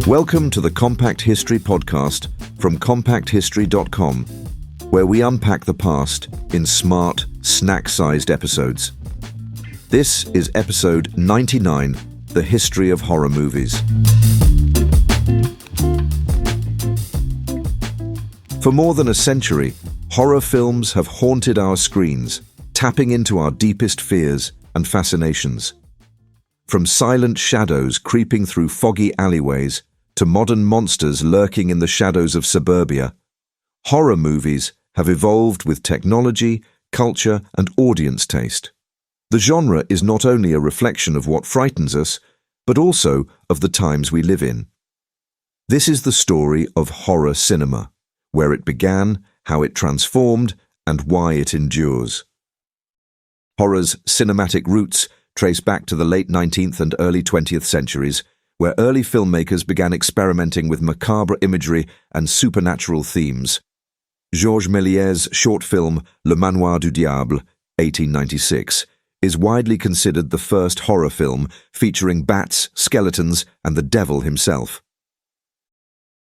Welcome to the Compact History Podcast from compacthistory.com, where we unpack the past in smart, snack-sized episodes. This is episode 99, The History of Horror Movies. For more than a century, horror films have haunted our screens, tapping into our deepest fears and fascinations. From silent shadows creeping through foggy alleyways to modern monsters lurking in the shadows of suburbia, horror movies have evolved with technology, culture, and audience taste. The genre is not only a reflection of what frightens us, but also of the times we live in. This is the story of horror cinema, where it began, how it transformed, and why it endures. Horror's cinematic roots trace back to the late 19th and early 20th centuries, where early filmmakers began experimenting with macabre imagery and supernatural themes. Georges Méliès's short film Le Manoir du Diable, 1896, is widely considered the first horror film featuring bats, skeletons, and the devil himself.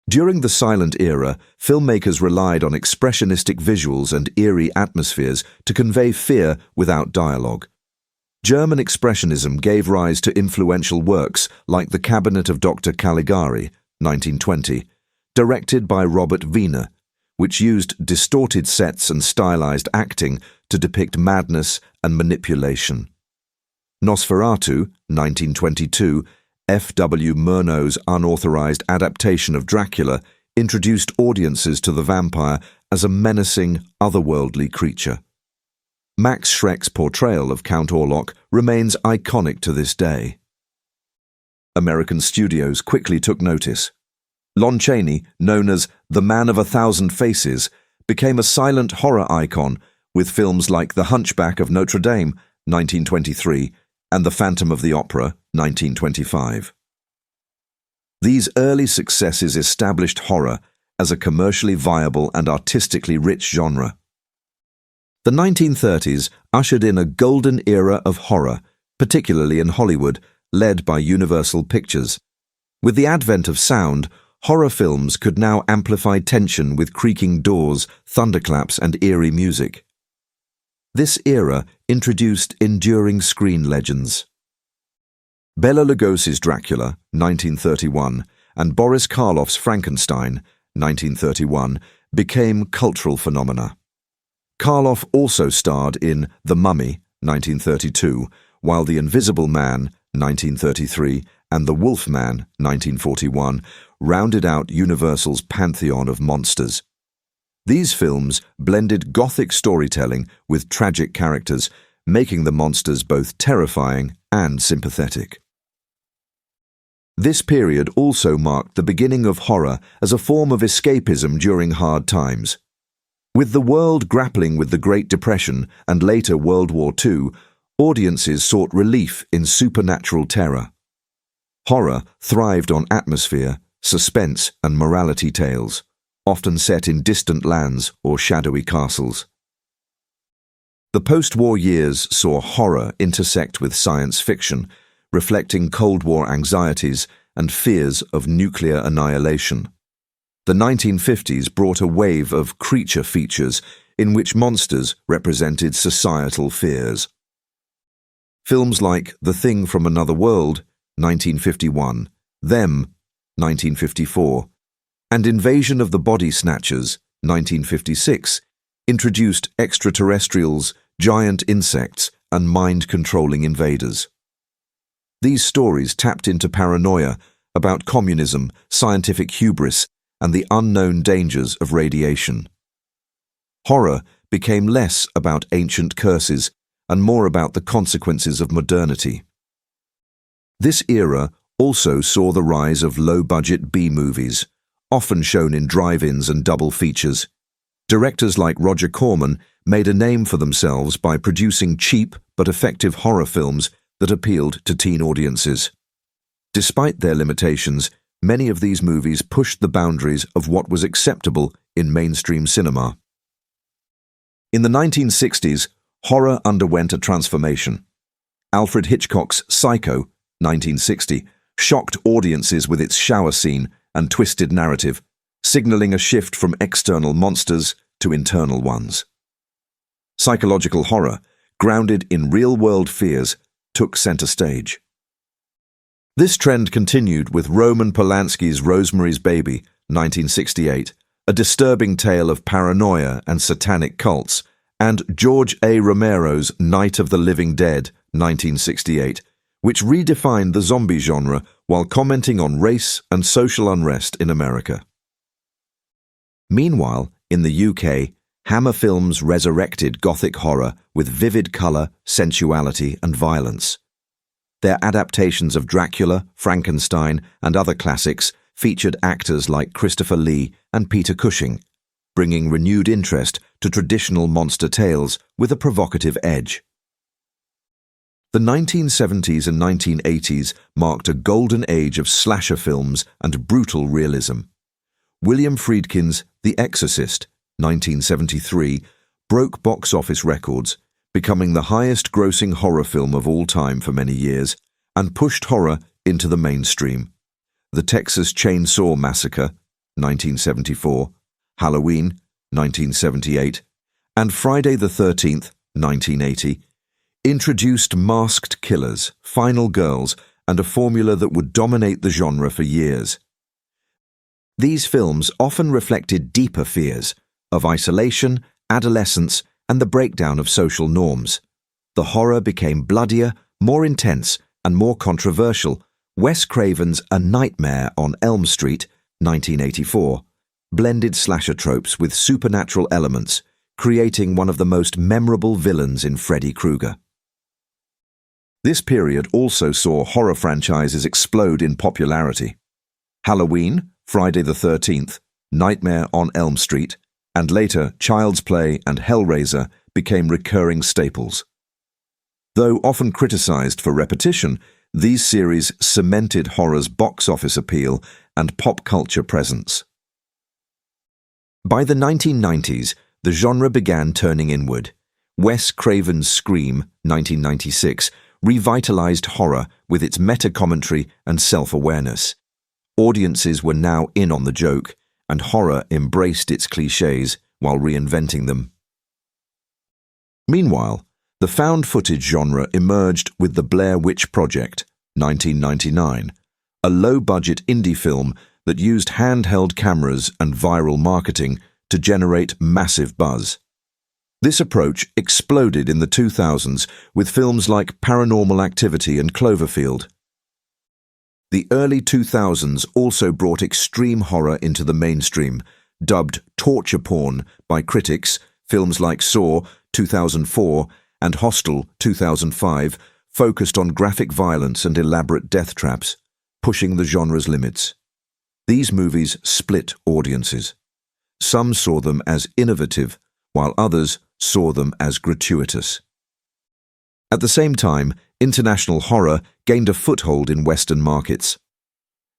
During the silent era, filmmakers relied on expressionistic visuals and eerie atmospheres to convey fear without dialogue. German Expressionism gave rise to influential works like The Cabinet of Dr. Caligari, 1920, directed by Robert Wiener, which used distorted sets and stylized acting to depict madness and manipulation. Nosferatu, 1922, F.W. Murnau's unauthorized adaptation of Dracula, introduced audiences to the vampire as a menacing, otherworldly creature. Max Schreck's portrayal of Count Orlok remains iconic to this day. American studios quickly took notice. Lon Chaney, known as the Man of a Thousand Faces, became a silent horror icon with films like The Hunchback of Notre Dame, 1923, and The Phantom of the Opera, 1925. These early successes established horror as a commercially viable and artistically rich genre. The 1930s ushered in a golden era of horror, particularly in Hollywood, led by Universal Pictures. With the advent of sound, horror films could now amplify tension with creaking doors, thunderclaps, and eerie music. This era introduced enduring screen legends. Bela Lugosi's Dracula, 1931, and Boris Karloff's Frankenstein, 1931, became cultural phenomena. Karloff also starred in The Mummy, 1932, while The Invisible Man, 1933, and The Wolf Man, 1941, rounded out Universal's pantheon of monsters. These films blended gothic storytelling with tragic characters, making the monsters both terrifying and sympathetic. This period also marked the beginning of horror as a form of escapism during hard times. With the world grappling with the Great Depression and later World War II, audiences sought relief in supernatural terror. Horror thrived on atmosphere, suspense, and morality tales, often set in distant lands or shadowy castles. The post-war years saw horror intersect with science fiction, reflecting Cold War anxieties and fears of nuclear annihilation. The 1950s brought a wave of creature features in which monsters represented societal fears. Films like The Thing from Another World, 1951, Them, 1954, and Invasion of the Body Snatchers, 1956, introduced extraterrestrials, giant insects, and mind-controlling invaders. These stories tapped into paranoia about communism, scientific hubris, and the unknown dangers of radiation. Horror became less about ancient curses and more about the consequences of modernity. This era also saw the rise of low-budget B-movies, often shown in drive-ins and double features. Directors like Roger Corman made a name for themselves by producing cheap but effective horror films that appealed to teen audiences. Despite their limitations, many of these movies pushed the boundaries of what was acceptable in mainstream cinema. In the 1960s, horror underwent a transformation. Alfred Hitchcock's Psycho, 1960, shocked audiences with its shower scene and twisted narrative, signaling a shift from external monsters to internal ones. Psychological horror, grounded in real-world fears, took center stage. This trend continued with Roman Polanski's Rosemary's Baby, 1968, a disturbing tale of paranoia and satanic cults, and George A. Romero's Night of the Living Dead, 1968, which redefined the zombie genre while commenting on race and social unrest in America. Meanwhile, in the UK, Hammer Films resurrected Gothic horror with vivid colour, sensuality and violence. Their adaptations of Dracula, Frankenstein and other classics featured actors like Christopher Lee and Peter Cushing, bringing renewed interest to traditional monster tales with a provocative edge. The 1970s and 1980s marked a golden age of slasher films and brutal realism. William Friedkin's The Exorcist, 1973, broke box office records, becoming the highest-grossing horror film of all time for many years, and pushed horror into the mainstream. The Texas Chainsaw Massacre, 1974, Halloween, 1978, and Friday the 13th, 1980, introduced masked killers, final girls, and a formula that would dominate the genre for years. These films often reflected deeper fears of isolation, adolescence, and the breakdown of social norms. The horror became bloodier, more intense, and more controversial. Wes Craven's A Nightmare on Elm Street, 1984, blended slasher tropes with supernatural elements, creating one of the most memorable villains in Freddy Krueger. This period also saw horror franchises explode in popularity. Halloween, Friday the 13th, Nightmare on Elm Street, and later Child's Play and Hellraiser became recurring staples. Though often criticized for repetition, these series cemented horror's box office appeal and pop culture presence. By the 1990s, the genre began turning inward. Wes Craven's Scream, 1996, revitalized horror with its meta-commentary and self-awareness. Audiences were now in on the joke, and horror embraced its clichés while reinventing them. Meanwhile, the found footage genre emerged with The Blair Witch Project, 1999, a low-budget indie film that used handheld cameras and viral marketing to generate massive buzz. This approach exploded in the 2000s with films like Paranormal Activity and Cloverfield. The early 2000s also brought extreme horror into the mainstream. Dubbed torture porn by critics, films like Saw, 2004, and Hostel, 2005, focused on graphic violence and elaborate death traps, pushing the genre's limits. These movies split audiences. Some saw them as innovative, while others saw them as gratuitous. At the same time, international horror gained a foothold in Western markets.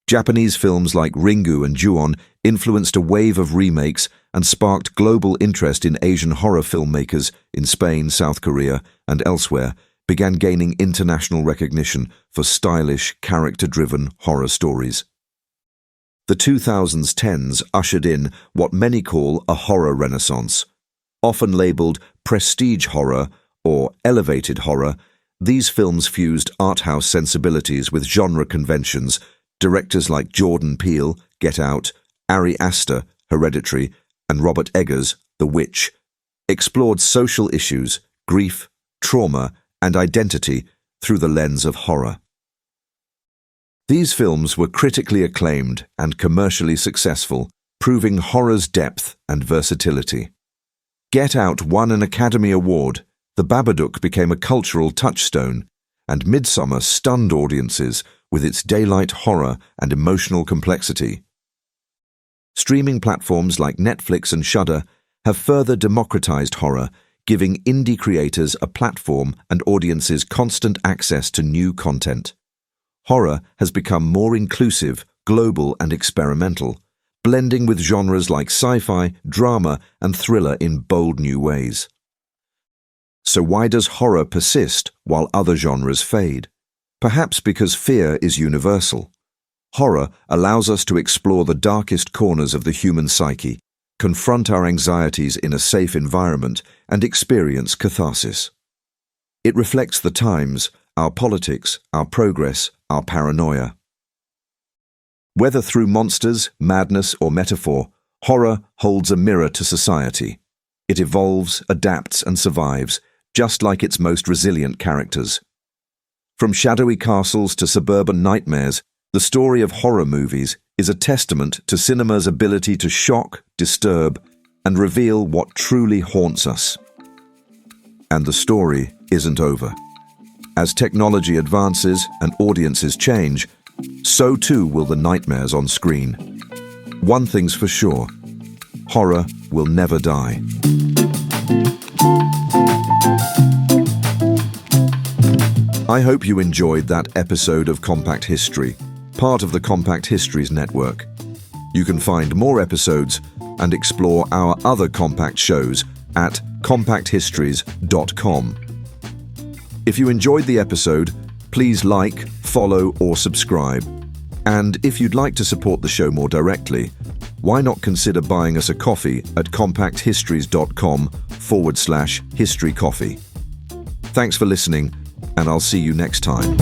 Japanese films like Ringu and Ju-on influenced a wave of remakes and sparked global interest in Asian horror filmmakers in Spain, South Korea, and elsewhere, began gaining international recognition for stylish, character-driven horror stories. The 2010s ushered in what many call a horror renaissance. Often labeled prestige horror or elevated horror, these films fused art house sensibilities with genre conventions. Directors like Jordan Peele, Get Out, Ari Aster, Hereditary, and Robert Eggers, The Witch, explored social issues, grief, trauma, and identity through the lens of horror. These films were critically acclaimed and commercially successful, proving horror's depth and versatility. Get Out won an Academy Award, The Babadook became a cultural touchstone, and Midsommar stunned audiences with its daylight horror and emotional complexity. Streaming platforms like Netflix and Shudder have further democratized horror, giving indie creators a platform and audiences constant access to new content. Horror has become more inclusive, global, and experimental, blending with genres like sci-fi, drama, and thriller in bold new ways. So why does horror persist while other genres fade? Perhaps because fear is universal. Horror allows us to explore the darkest corners of the human psyche, confront our anxieties in a safe environment, and experience catharsis. It reflects the times, our politics, our progress, our paranoia. Whether through monsters, madness, or metaphor, horror holds a mirror to society. It evolves, adapts, and survives, just like its most resilient characters. From shadowy castles to suburban nightmares, the story of horror movies is a testament to cinema's ability to shock, disturb, and reveal what truly haunts us. And the story isn't over. As technology advances and audiences change, so too will the nightmares on screen. One thing's for sure, horror will never die. I hope you enjoyed that episode of Compact History, part of the Compact Histories network. You can find more episodes and explore our other Compact shows at compacthistories.com. If you enjoyed the episode, please like, follow, or subscribe. And if you'd like to support the show more directly, why not consider buying us a coffee at compacthistories.com/historycoffee. Thanks for listening, and I'll see you next time.